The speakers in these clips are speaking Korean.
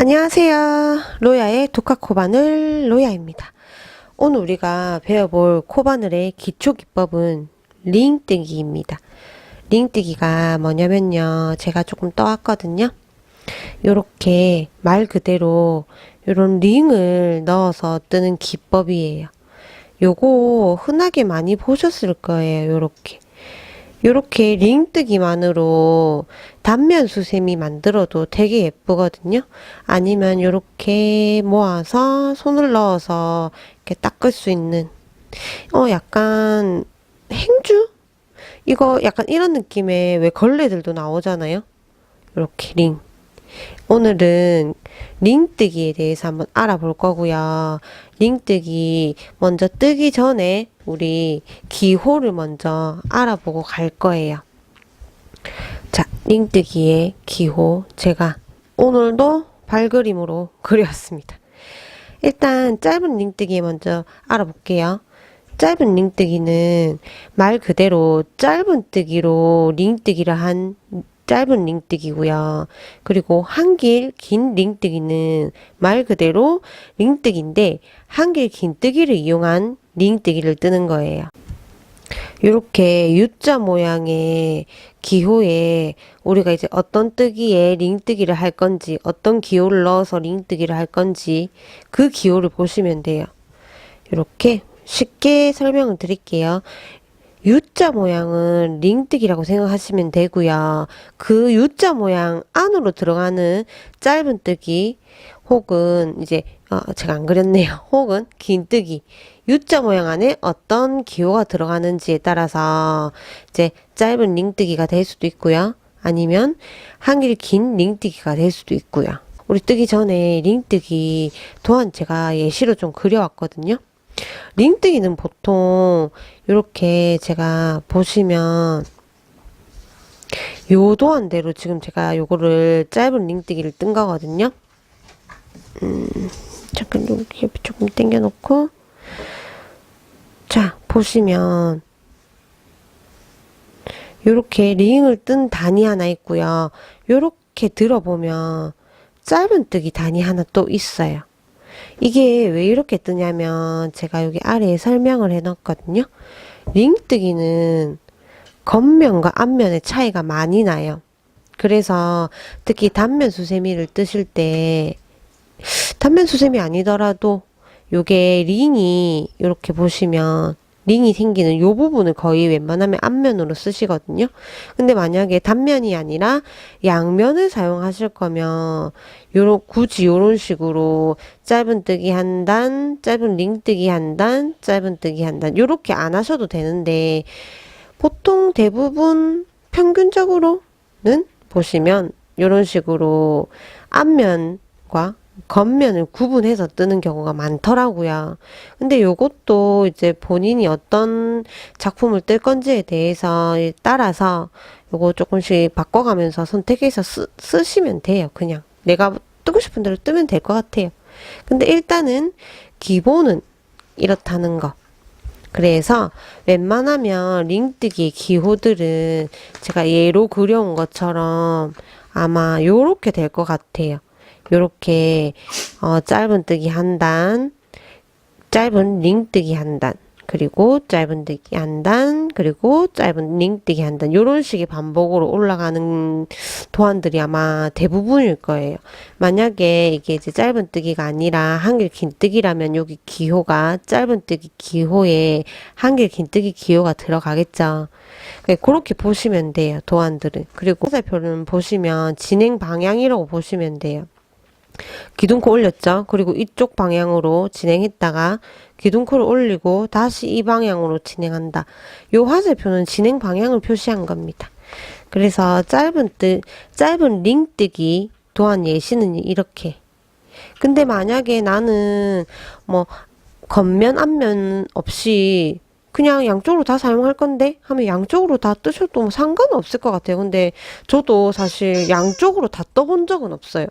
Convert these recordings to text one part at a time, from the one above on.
안녕하세요. 로야의 독학코바늘 로야입니다. 오늘 우리가 배워볼 코바늘의 기초 기법은 링뜨기입니다. 링뜨기가 뭐냐면요. 제가 조금 떠왔거든요. 요렇게 말 그대로 요런 링을 넣어서 뜨는 기법이에요. 요거 흔하게 많이 보셨을 거예요. 요렇게 링뜨기만으로 단면 수세미 만들어도 되게 예쁘거든요. 아니면 요렇게 모아서 손을 넣어서 이렇게 닦을 수 있는 약간 행주? 이거 약간 이런 느낌의 왜 걸레들도 나오잖아요. 요렇게 링. 오늘은 링뜨기에 대해서 한번 알아볼 거고요. 링뜨기 먼저 뜨기 전에 우리 기호를 먼저 알아보고 갈 거예요. 자, 링뜨기의 기호 제가 오늘도 발그림으로 그렸습니다. 일단 짧은 링뜨기 먼저 알아볼게요. 짧은 링뜨기는 말 그대로 짧은 뜨기로 링뜨기를 한 짧은 링뜨기고요. 그리고 한길 긴 링뜨기는 말 그대로 링뜨기인데 한길 긴 뜨기를 이용한 링뜨기를 뜨는 거예요. 이렇게 U자 모양의 기호에 우리가 이제 어떤 뜨기에 링뜨기를 할 건지 어떤 기호를 넣어서 링뜨기를 할 건지 그 기호를 보시면 돼요. 이렇게 쉽게 설명을 드릴게요. U자 모양은 링뜨기라고 생각하시면 되고요. 그 U자 모양 안으로 들어가는 짧은 뜨기 혹은 이제 제가 안 그렸네요. 혹은 긴 뜨기 U자 모양 안에 어떤 기호가 들어가는지에 따라서 이제 짧은 링뜨기가 될 수도 있고요. 아니면 한길 긴 링뜨기가 될 수도 있고요. 우리 뜨기 전에 링뜨기 또한 제가 예시로 좀 그려왔거든요. 링뜨기는 보통 이렇게 제가 보시면 요 도안대로 지금 제가 요거를 짧은 링뜨기를 뜬 거거든요. 잠깐 여기 조금 당겨 놓고 자 보시면 요렇게 링을 뜬 단이 하나 있고요. 요렇게 들어보면 짧은 뜨기 단이 하나 또 있어요. 이게 왜 이렇게 뜨냐면 제가 여기 아래에 설명을 해 놨거든요. 링뜨기는 겉면과 앞면의 차이가 많이 나요. 그래서 특히 단면 수세미를 뜨실 때 단면 수세미 아니더라도 요게 링이 이렇게 보시면 링이 생기는 요 부분을 거의 웬만하면 앞면으로 쓰시거든요. 근데 만약에 단면이 아니라 양면을 사용하실 거면 굳이 요런 식으로 짧은 뜨기 한 단, 짧은 링 뜨기 한 단, 짧은 뜨기 한 단 요렇게 안 하셔도 되는데 보통 대부분 평균적으로는 보시면 요런 식으로 앞면과 겉면을 구분해서 뜨는 경우가 많더라고요. 근데 요것도 이제 본인이 어떤 작품을 뜰 건지에 대해서 따라서 요거 조금씩 바꿔가면서 선택해서 쓰시면 돼요. 그냥 내가 뜨고 싶은 대로 뜨면 될 것 같아요. 근데 일단은 기본은 이렇다는 거. 그래서 웬만하면 링뜨기 기호들은 제가 예로 그려온 것처럼 아마 요렇게 될 것 같아요. 요렇게 짧은 뜨기 한 단, 짧은 링뜨기 한 단, 그리고 짧은 뜨기 한 단, 그리고 짧은 링뜨기 한 단 요런 식의 반복으로 올라가는 도안들이 아마 대부분일 거예요. 만약에 이게 이제 짧은 뜨기가 아니라 한길 긴 뜨기라면 여기 기호가 짧은 뜨기 기호에 한길 긴 뜨기 기호가 들어가겠죠. 그렇게 보시면 돼요. 도안들은. 그리고 화살표는 보시면 진행 방향이라고 보시면 돼요. 기둥코 올렸죠. 그리고 이쪽 방향으로 진행했다가 기둥코를 올리고 다시 이 방향으로 진행한다. 요 화살표는 진행 방향을 표시한 겁니다. 그래서 짧은 링뜨기 도안 예시는 이렇게. 근데 만약에 나는 뭐 겉면 앞면 없이 그냥 양쪽으로 다 사용할 건데 하면 양쪽으로 다 뜨셔도 뭐 상관은 없을 것 같아요. 근데 저도 사실 양쪽으로 다 떠본 적은 없어요.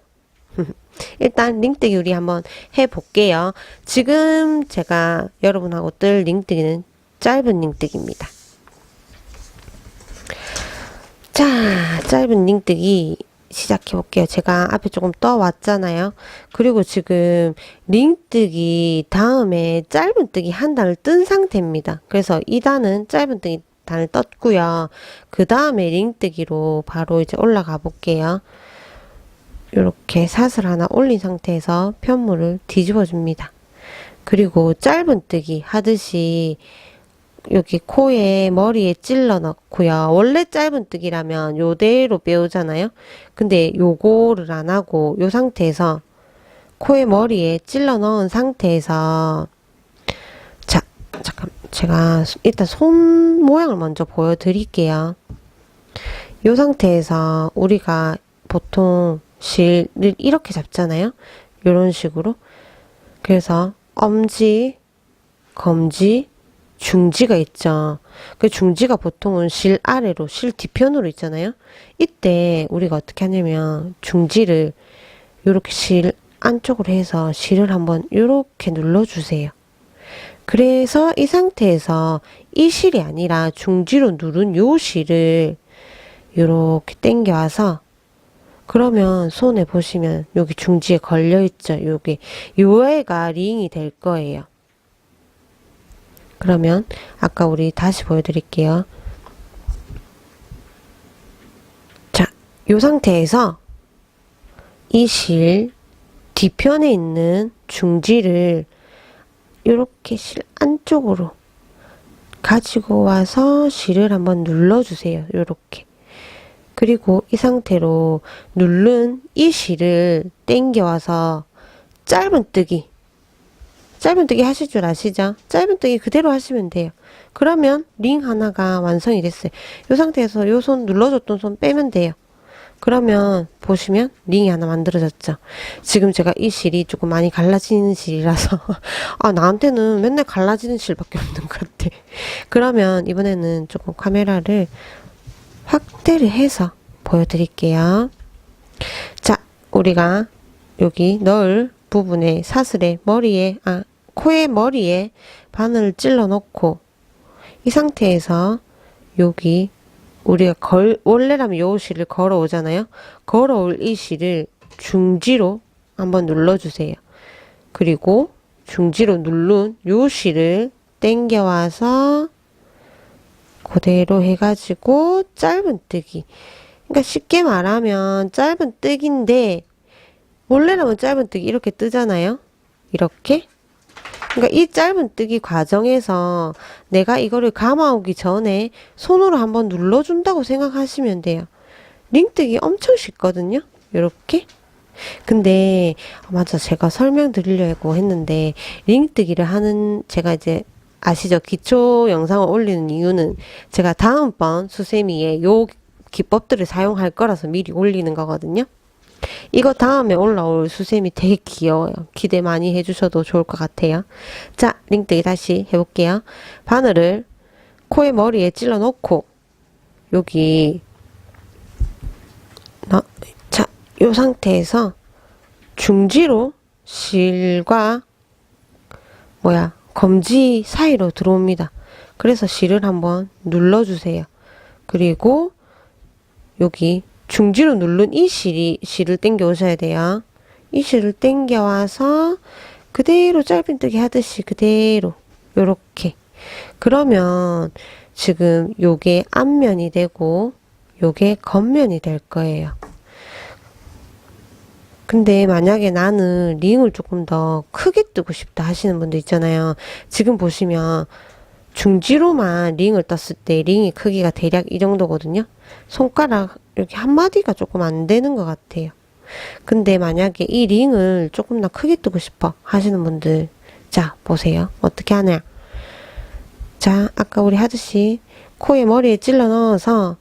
일단 링뜨기 우리 한번 해볼게요. 지금 제가 여러분하고 뜰 링뜨기는 짧은 링뜨기입니다. 자, 짧은 링뜨기 시작해 볼게요. 제가 앞에 조금 떠왔잖아요. 그리고 지금 링뜨기 다음에 짧은뜨기 한 단을 뜬 상태입니다. 그래서 2단은 짧은뜨기 단을 떴고요. 그 다음에 링뜨기로 바로 이제 올라가 볼게요. 이렇게 사슬 하나 올린 상태에서 편물을 뒤집어 줍니다. 그리고 짧은뜨기 하듯이 여기 코에 머리에 찔러 넣고요. 원래 짧은뜨기라면 요대로 빼오잖아요. 근데 요거를 안 하고 요 상태에서 코에 머리에 찔러 넣은 상태에서 자, 잠깐 제가 일단 손 모양을 먼저 보여드릴게요. 요 상태에서 우리가 보통 실을 이렇게 잡잖아요. 요런 식으로. 그래서 엄지, 검지, 중지가 있죠. 그 중지가 보통은 실 아래로, 실 뒤편으로 있잖아요. 이때 우리가 어떻게 하냐면 중지를 요렇게 실 안쪽으로 해서 실을 한번 요렇게 눌러주세요. 그래서 이 상태에서 이 실이 아니라 중지로 누른 요 실을 요렇게 당겨와서 그러면 손에 보시면 여기 중지에 걸려 있죠. 여기 요애가 링이 될 거예요. 그러면 아까 우리 다시 보여드릴게요. 자, 요 상태에서 이 실 뒤편에 있는 중지를 이렇게 실 안쪽으로 가지고 와서 실을 한번 눌러주세요. 요렇게. 그리고 이 상태로 누른 이 실을 당겨와서 짧은뜨기 하실 줄 아시죠? 짧은뜨기 그대로 하시면 돼요. 그러면 링 하나가 완성이 됐어요. 이 상태에서 요 손 눌러줬던 손 빼면 돼요. 그러면 보시면 링이 하나 만들어졌죠. 지금 제가 이 실이 조금 많이 갈라지는 실이라서 아 나한테는 맨날 갈라지는 실밖에 없는 것 같아. 그러면 이번에는 조금 카메라를 확대를 해서 보여드릴게요. 자, 우리가 여기 넣을 부분에 사슬에 머리에 코에 머리에 바늘을 찔러 넣고 이 상태에서 여기 우리가 원래라면 요 실을 걸어 오잖아요. 걸어올 이 실을 중지로 한번 눌러주세요. 그리고 중지로 누른 요 실을 당겨와서 그대로 해가지고 짧은뜨기. 그러니까 쉽게 말하면 짧은뜨기인데 원래라면 짧은뜨기 이렇게 뜨잖아요. 이렇게. 그러니까 이 짧은뜨기 과정에서 내가 이거를 감아오기 전에 손으로 한번 눌러준다고 생각하시면 돼요. 링뜨기 엄청 쉽거든요. 이렇게. 근데 맞아 제가 설명드리려고 했는데 링뜨기를 하는 제가 이제 아시죠? 기초 영상을 올리는 이유는 제가 다음번 수세미에 요 기법들을 사용할 거라서 미리 올리는 거거든요. 이거 다음에 올라올 수세미 되게 귀여워요. 기대 많이 해주셔도 좋을 것 같아요. 자, 링뜨기 다시 해볼게요. 바늘을 코에 머리에 찔러 놓고 여기 자, 요 상태에서 중지로 실과 검지 사이로 들어옵니다. 그래서 실을 한번 눌러주세요. 그리고 여기 중지로 누른 이 실을 당겨 오셔야 돼요. 이 실을 당겨 와서 그대로 짧은뜨기 하듯이 그대로 요렇게. 그러면 지금 요게 앞면이 되고 요게 겉면이 될 거예요. 근데 만약에 나는 링을 조금 더 크게 뜨고 싶다 하시는 분들 있잖아요. 지금 보시면 중지로만 링을 떴을 때 링의 크기가 대략 이 정도거든요. 손가락 이렇게 한 마디가 조금 안 되는 것 같아요. 근데 만약에 이 링을 조금 더 크게 뜨고 싶어 하시는 분들 자 보세요. 어떻게 하냐. 자 아까 우리 하듯이 코에 머리에 찔러 넣어서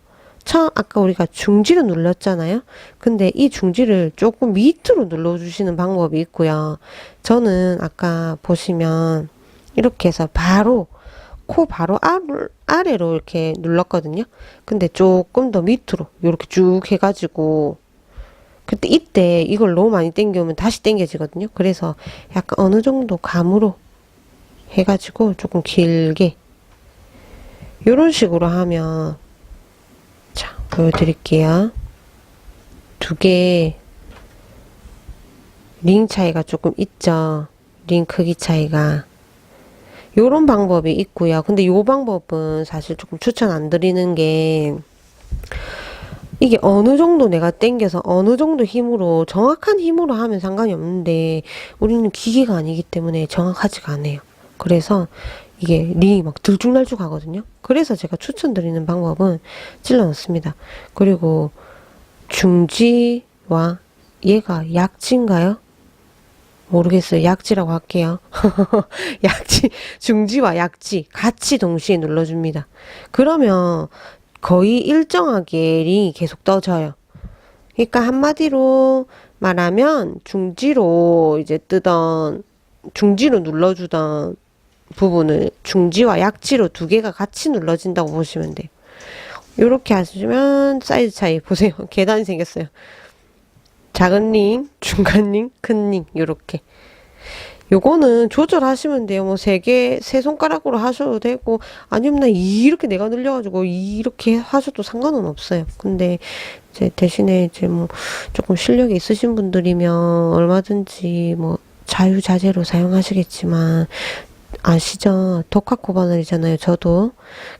아까 우리가 중지를 눌렀잖아요. 근데 이 중지를 조금 밑으로 눌러주시는 방법이 있고요. 저는 아까 보시면 이렇게 해서 바로 코 바로 아래로 이렇게 눌렀거든요. 근데 조금 더 밑으로 이렇게 쭉 해가지고 그때 이때 이걸 너무 많이 당겨오면 다시 당겨지거든요. 그래서 약간 어느 정도 감으로 해가지고 조금 길게 이런 식으로 하면 자 보여드릴게요. 두 개 링 차이가 조금 있죠. 링 크기 차이가. 요런 방법이 있고요. 근데 요 방법은 사실 조금 추천 안 드리는 게 이게 어느 정도 내가 당겨서 어느 정도 힘으로 정확한 힘으로 하면 상관이 없는데 우리는 기계가 아니기 때문에 정확하지가 않아요. 그래서 이게 링이 막 들쭉날쭉 하거든요. 그래서 제가 추천드리는 방법은 찔러 넣습니다. 그리고 중지와 얘가 약지인가요? 모르겠어요. 약지라고 할게요. 약지, 중지와 약지 같이 동시에 눌러줍니다. 그러면 거의 일정하게 링이 계속 떠져요. 그러니까 한마디로 말하면 중지로 이제 뜨던, 중지로 눌러주던 부분을 중지와 약지로 두 개가 같이 눌러진다고 보시면 돼요. 이렇게 하시면 사이즈 차이 보세요. 계단이 생겼어요. 작은 링, 중간 링, 큰 링, 요렇게. 요거는 조절하시면 돼요. 뭐 세 손가락으로 하셔도 되고, 아니면 나 이렇게 내가 늘려가지고 이렇게 하셔도 상관은 없어요. 근데 이제 대신에 이제 뭐 조금 실력이 있으신 분들이면 얼마든지 뭐 자유자재로 사용하시겠지만, 아시죠? 독학고 바늘이잖아요, 저도.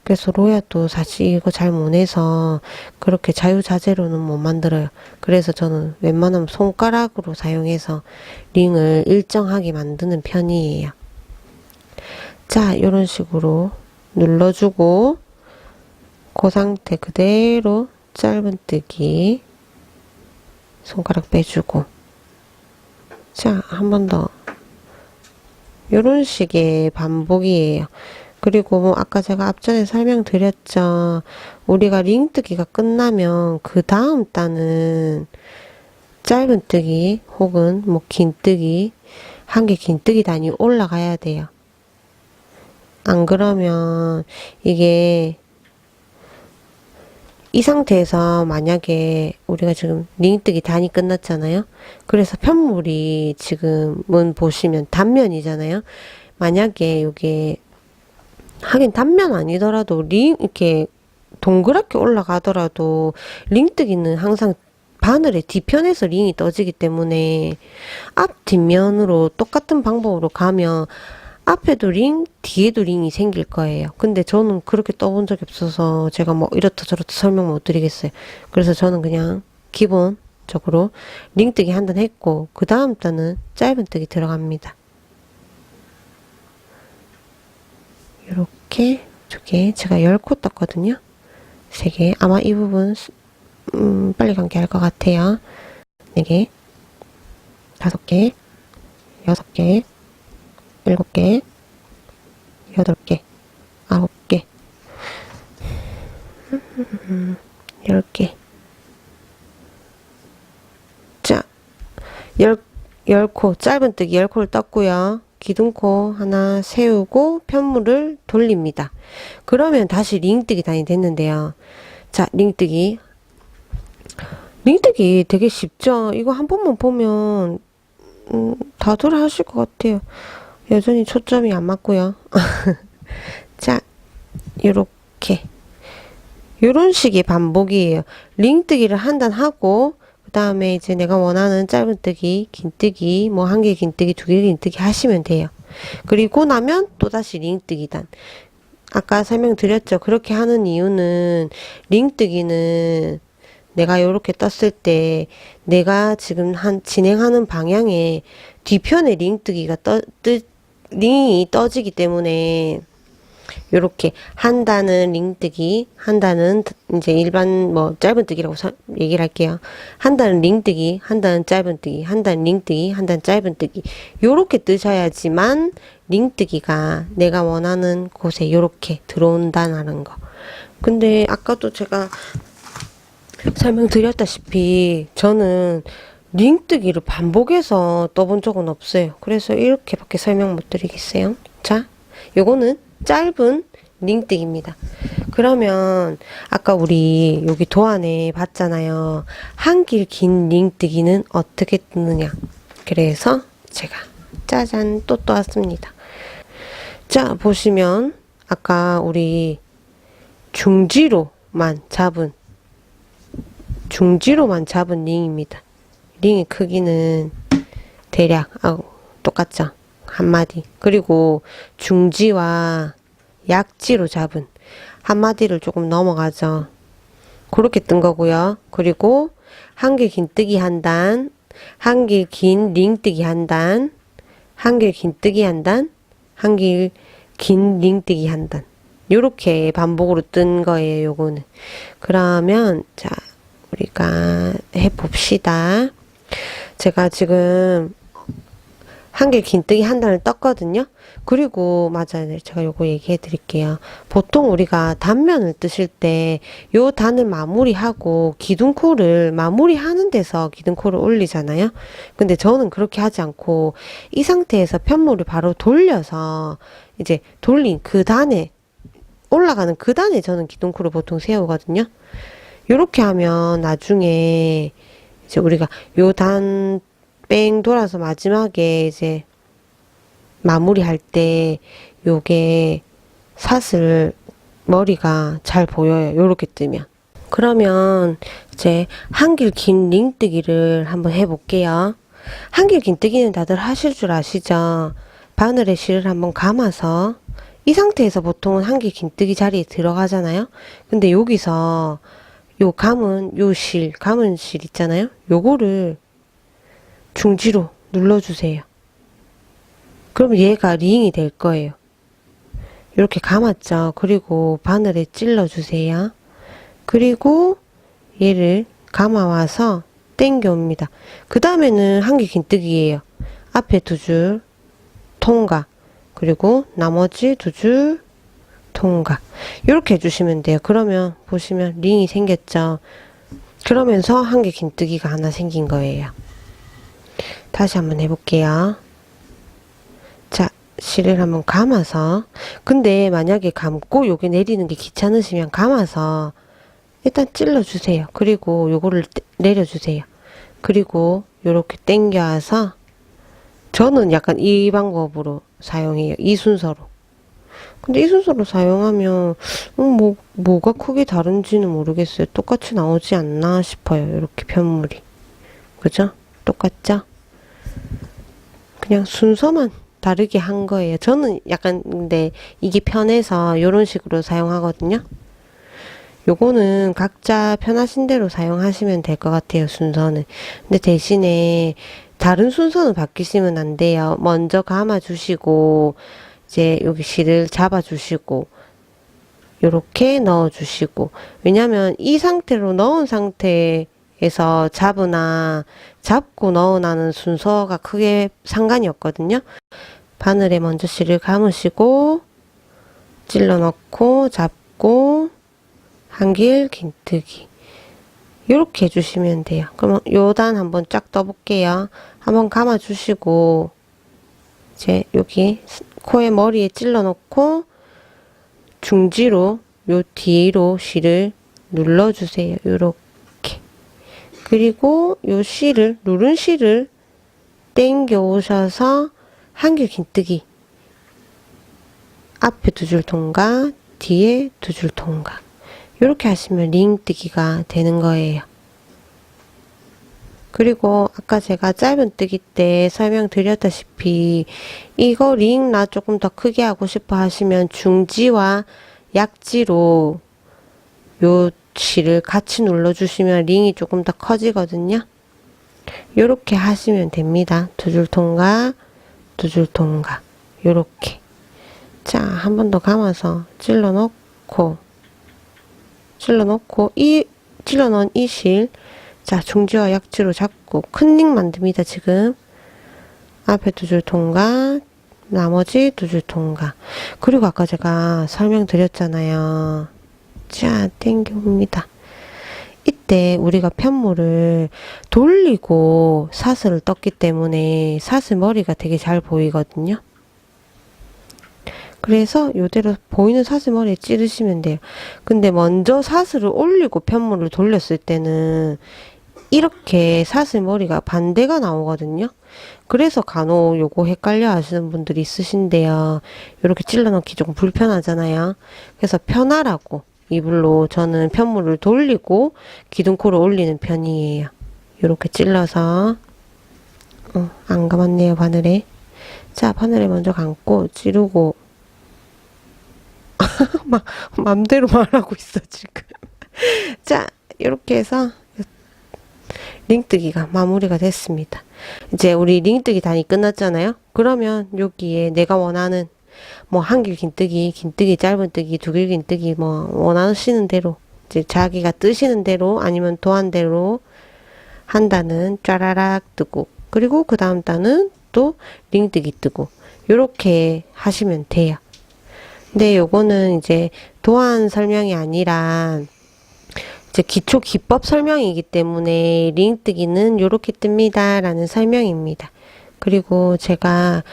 그래서 로야도 사실 이거 잘 못해서 그렇게 자유자재로는 못 만들어요. 그래서 저는 웬만하면 손가락으로 사용해서 링을 일정하게 만드는 편이에요. 자, 이런 식으로 눌러주고 그 상태 그대로 짧은뜨기 손가락 빼주고 자, 한 번 더. 요런 식의 반복이에요. 그리고 뭐 아까 제가 앞전에 설명드렸죠. 우리가 링뜨기가 끝나면 그 다음 단은 짧은뜨기 혹은 뭐 긴뜨기 한 개 긴뜨기 단위 올라가야 돼요. 안 그러면 이게 이 상태에서 만약에 우리가 지금 링뜨기 단이 끝났잖아요. 그래서 편물이 지금은 보시면 단면이잖아요. 만약에 이게 하긴 단면 아니더라도 링 이렇게 동그랗게 올라가더라도 링뜨기는 항상 바늘의 뒤편에서 링이 떠지기 때문에 앞 뒷면으로 똑같은 방법으로 가면 앞에도 링, 뒤에도 링이 생길 거예요. 근데 저는 그렇게 떠본 적이 없어서 제가 뭐 이렇다 저렇다 설명 못 드리겠어요. 그래서 저는 그냥 기본적으로 링뜨기 한 단 했고 그 다음 단은 짧은뜨기 들어갑니다. 이렇게 두 개, 제가 10코 떴거든요. 3개, 아마 이 부분 빨리 감기할 것 같아요. 4개, 5개, 6개, 7개, 8개, 9개, 10개. 자, 10코, 짧은뜨기 10코를 떴고요. 기둥코 하나 세우고 편물을 돌립니다. 그러면 다시 링뜨기 단이 됐는데요. 자, 링뜨기 되게 쉽죠? 이거 한 번만 보면 다들 하실 것 같아요. 여전히 초점이 안 맞고요. 자, 요렇게 요런 식의 반복이에요. 링뜨기를 한 단 하고 그 다음에 이제 내가 원하는 짧은뜨기, 긴뜨기, 뭐 한 개 긴뜨기, 두 개 긴뜨기 하시면 돼요. 그리고 나면 또다시 링뜨기 단. 아까 설명드렸죠. 그렇게 하는 이유는 링뜨기는 내가 요렇게 떴을 때 내가 지금 진행하는 방향에 뒤편에 링뜨기가 링이 떠지기 때문에 요렇게 한 단은 링뜨기, 한 단은 이제 일반 뭐 짧은뜨기라고 얘기를 할게요. 한 단은 링뜨기, 한 단은 짧은뜨기, 한 단은 링뜨기, 한 단은 짧은뜨기. 요렇게 뜨셔야지만 링뜨기가 내가 원하는 곳에 요렇게 들어온다는 거. 근데 아까도 제가 설명드렸다시피 저는 링뜨기를 반복해서 떠본 적은 없어요. 그래서 이렇게밖에 설명 못 드리겠어요. 자, 요거는 짧은 링뜨기입니다. 그러면 아까 우리 여기 도안에 봤잖아요. 한길 긴 링뜨기는 어떻게 뜨느냐. 그래서 제가 짜잔 또 떠왔습니다. 자, 보시면 아까 우리 중지로만 잡은 중지로만 잡은 링입니다. 링의 크기는 대략 똑같죠? 한마디. 그리고 중지와 약지로 잡은 한마디를 조금 넘어가죠. 그렇게 뜬 거고요. 그리고 한길 긴뜨기 한 단, 한길 긴 링뜨기 한 단, 한길 긴뜨기 한 단, 한길 긴 링뜨기 한 단. 요렇게 반복으로 뜬 거예요, 요거는. 그러면 자, 우리가 해봅시다. 제가 지금 한길 긴뜨기 한 단을 떴거든요. 그리고 맞아요. 제가 요거 얘기해 드릴게요. 보통 우리가 단면을 뜨실 때 요 단을 마무리하고 기둥코를 마무리하는 데서 기둥코를 올리잖아요. 근데 저는 그렇게 하지 않고 이 상태에서 편물을 바로 돌려서 이제 돌린 그 단에 올라가는 그 단에 저는 기둥코를 보통 세우거든요. 요렇게 하면 나중에 이제 우리가 요 단 뺑 돌아서 마지막에 이제 마무리할 때 요게 사슬 머리가 잘 보여요. 요렇게 뜨면. 그러면 이제 한길 긴 링뜨기를 한번 해볼게요. 한길 긴뜨기는 다들 하실 줄 아시죠? 바늘에 실을 한번 감아서 이 상태에서 보통은 한길 긴뜨기 자리에 들어가잖아요. 근데 여기서 요 감은 요 실, 감은 실 있잖아요. 요거를 중지로 눌러주세요. 그럼 얘가 링이 될 거예요. 이렇게 감았죠. 그리고 바늘에 찔러주세요. 그리고 얘를 감아와서 당겨 옵니다. 그 다음에는 한길 긴뜨기예요. 앞에 두 줄 통과, 그리고 나머지 두 줄 통과. 이렇게 해주시면 돼요. 그러면 보시면 링이 생겼죠. 그러면서 한길 긴뜨기가 하나 생긴 거예요. 다시 한번 해볼게요. 자, 실을 한번 감아서, 근데 만약에 감고 요게 내리는 게 귀찮으시면 감아서 일단 찔러주세요. 그리고 요거를 내려주세요. 그리고 요렇게 당겨서, 저는 약간 이 방법으로 사용해요. 이 순서로. 근데 이 순서로 사용하면 뭐가 크게 다른지는 모르겠어요. 똑같이 나오지 않나 싶어요. 이렇게 편물이. 그죠? 똑같죠? 그냥 순서만 다르게 한 거예요. 저는 약간 근데 이게 편해서 이런 식으로 사용하거든요. 요거는 각자 편하신 대로 사용하시면 될 것 같아요. 순서는. 근데 대신에 다른 순서는 바뀌시면 안 돼요. 먼저 감아 주시고 이제 여기 실을 잡아 주시고 요렇게 넣어 주시고, 왜냐면 이 상태로 넣은 상태에서 잡고 넣으나는 순서가 크게 상관이 없거든요. 바늘에 먼저 실을 감으시고 찔러 넣고 잡고 한길 긴뜨기 이렇게 해주시면 돼요. 그러면 요 단 한번 쫙 떠볼게요. 한번 감아 주시고 이제 여기 코에 머리에 찔러 넣고 중지로 요 뒤로 실을 눌러 주세요. 요렇게. 그리고 요 실을, 누른 실을 당겨 오셔서 한길 긴뜨기. 앞에 두 줄 통과, 뒤에 두 줄 통과. 요렇게 하시면 링뜨기가 되는 거예요. 그리고 아까 제가 짧은 뜨기 때 설명드렸다시피 이거 링 나 조금 더 크게 하고 싶어 하시면 중지와 약지로 요 실을 같이 눌러주시면 링이 조금 더 커지거든요. 요렇게 하시면 됩니다. 두 줄 통과, 두 줄 통과. 요렇게. 자, 한 번 더 감아서 찔러 넣고 찔러 넣은 이 실, 자, 중지와 약지로 잡고 큰 링 만듭니다. 지금 앞에 두 줄 통과, 나머지 두 줄 통과. 그리고 아까 제가 설명드렸잖아요. 자, 당겨옵니다. 이때 우리가 편물을 돌리고 사슬을 떴기 때문에 사슬 머리가 되게 잘 보이거든요. 그래서 요대로 보이는 사슬 머리에 찌르시면 돼요. 근데 먼저 사슬을 올리고 편물을 돌렸을 때는 이렇게 사슬 머리가 반대가 나오거든요. 그래서 간혹 요거 헷갈려 하시는 분들이 있으신데요. 이렇게 찔러 넣기 조금 불편하잖아요. 그래서 편하라고 이불로 저는 편물을 돌리고 기둥코를 올리는 편이에요. 요렇게 찔러서 안 감았네요, 바늘에. 자, 바늘에 먼저 감고 찌르고 맘대로 말하고 있어 지금. 자, 이렇게 해서 링뜨기가 마무리가 됐습니다. 이제 우리 링뜨기 단이 끝났잖아요. 그러면 여기에 내가 원하는 뭐 한길 긴뜨기, 긴뜨기 짧은 뜨기, 두길 긴뜨기 뭐 원하시는 대로 이제 자기가 뜨시는 대로 아니면 도안대로 한 단은 짜라락 뜨고 그리고 그 다음 단은 또 링뜨기 뜨고 요렇게 하시면 돼요. 근데 요거는 이제 도안 설명이 아니라 이제 기초 기법 설명이기 때문에 링뜨기는 요렇게 뜹니다 라는 설명입니다. 그리고 제가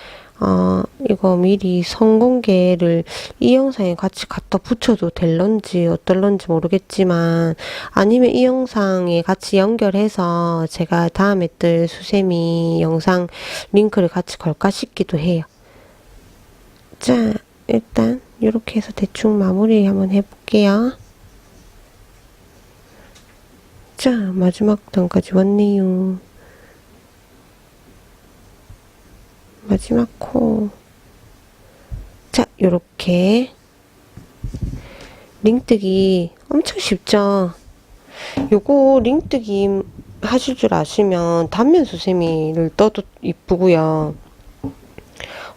이거 미리 선공개를 이 영상에 같이 갖다 붙여도 될런지 어떨런지 모르겠지만 아니면 이 영상에 같이 연결해서 제가 다음에 뜰 수세미 영상 링크를 같이 걸까 싶기도 해요. 자, 일단 이렇게 해서 대충 마무리 한번 해볼게요. 자, 마지막 단까지 왔네요. 마지막 코. 자, 요렇게 링뜨기 엄청 쉽죠? 요거 링뜨기 하실 줄 아시면 단면 수세미를 떠도 이쁘고요.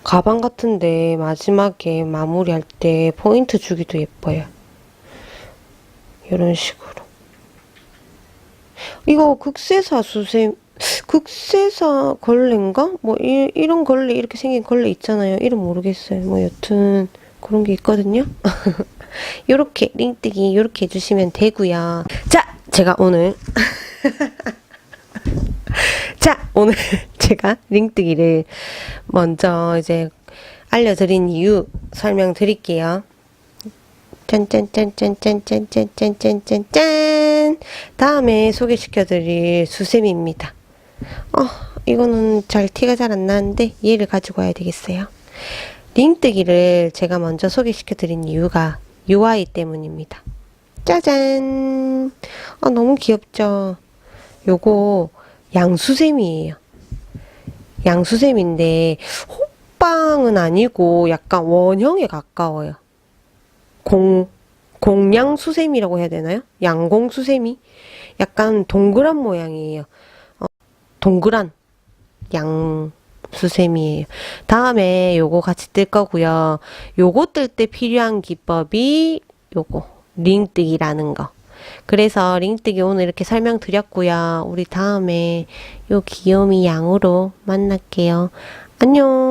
가방 같은데 마지막에 마무리할 때 포인트 주기도 예뻐요. 이런 식으로. 이거 극세사 극세사 걸레인가? 뭐 이런 걸레 이렇게 생긴 걸레 있잖아요. 이름 모르겠어요. 뭐 여튼 그런 게 있거든요. 요렇게 링뜨기 요렇게 해주시면 되고요. 자, 제가 오늘 제가 링뜨기를 먼저 이제 알려드린 이유 설명드릴게요. 짠짠짠짠짠짠짠짠짠짠. 다음에 소개시켜드릴 수세미입니다. 이거는 티가 잘 안 나는데 얘를 가지고 와야 되겠어요. 링뜨기를 제가 먼저 소개시켜드린 이유가 UI 때문입니다. 짜잔. 너무 귀엽죠? 요거 양수세미예요. 양수세미인데 호빵은 아니고 약간 원형에 가까워요. 공양수세미라고 해야 되나요? 양공수세미? 약간 동그란 모양이에요. 동그란 양수세미예요. 다음에 요거 같이 뜰 거고요. 요거 뜰 때 필요한 기법이 요거 링뜨기라는 거. 그래서 링뜨기 오늘 이렇게 설명드렸고요. 우리 다음에 요 귀요미 양으로 만날게요. 안녕.